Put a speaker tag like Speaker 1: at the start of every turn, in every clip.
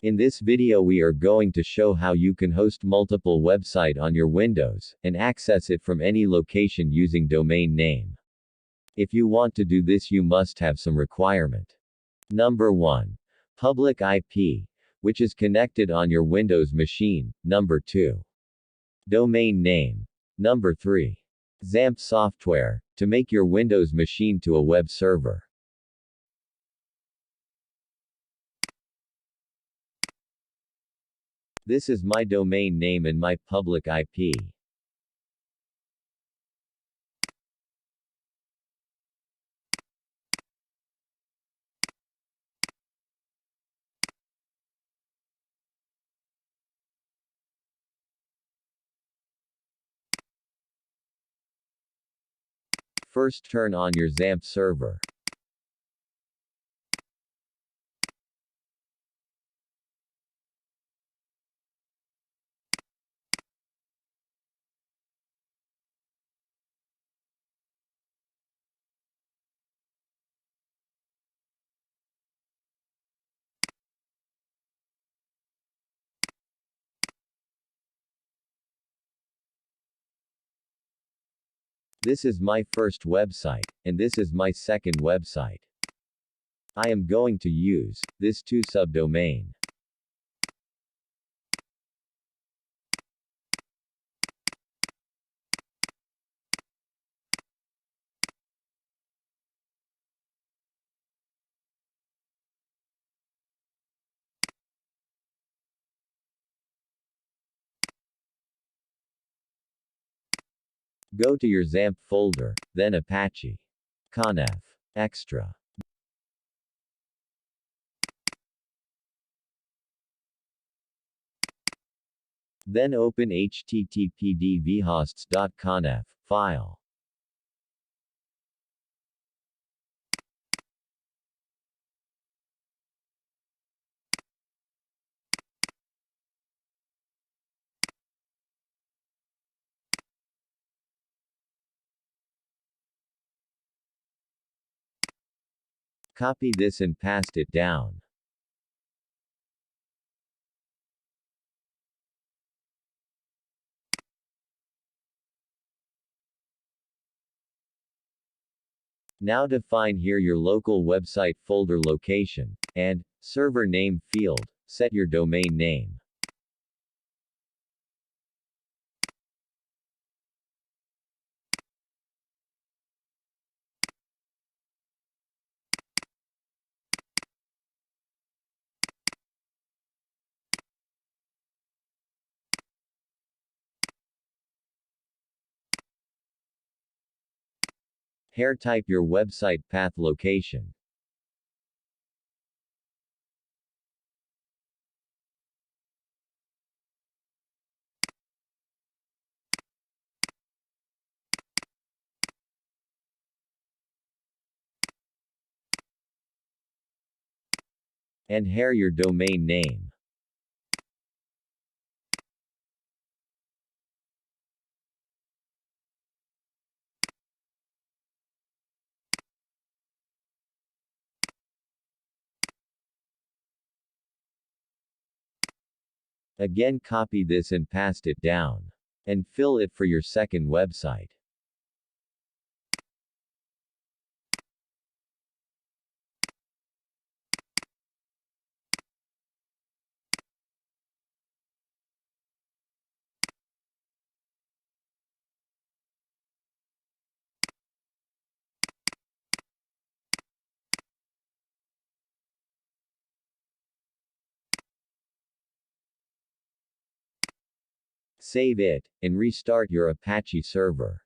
Speaker 1: In this video we are going to show how you can host multiple website on your Windows, and access it from any location using domain name. If you want to do this you must have some requirement. Number 1. Public IP, which is connected on your Windows machine. Number 2. Domain name. Number 3. XAMPP software, to make your Windows machine to a web server. This is my domain name and my public IP. First turn on your XAMPP server. This is my first website, and this is my second website. I am going to use this to subdomain. Go to your XAMPP folder, then Apache. Conf. Extra. Then open httpd/vhosts.conf file. Copy this and paste it down. Now define here your local website folder location, and server name field, set your domain name. Here type your website path location. And here your domain name. Again copy this and paste it down. And fill it for your second website. Save it, and restart your Apache server.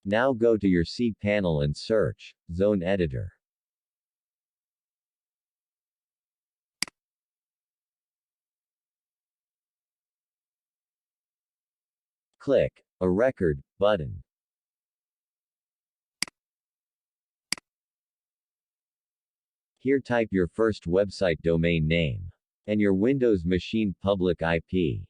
Speaker 1: Now go to your cPanel and search Zone Editor. Click a record button. Here type your first website domain name and your Windows machine public IP.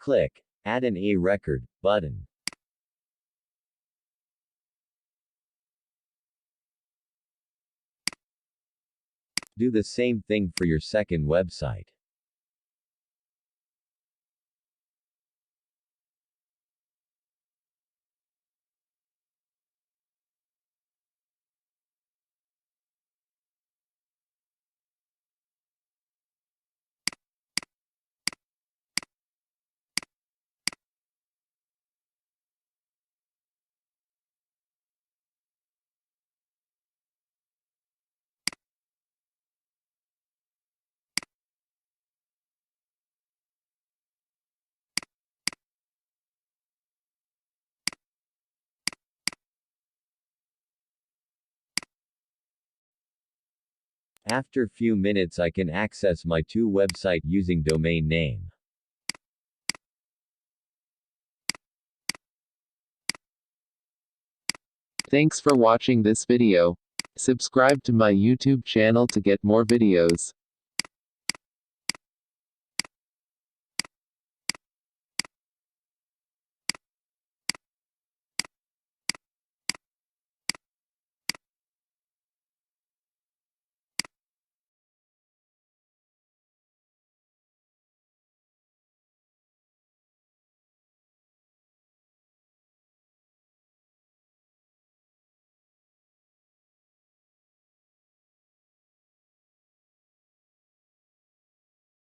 Speaker 1: Click Add an A record button. Do the same thing for your second website. After few minutes I can access my two website using domain name.
Speaker 2: Thanks for watching this video. Subscribe to my YouTube channel to get more videos.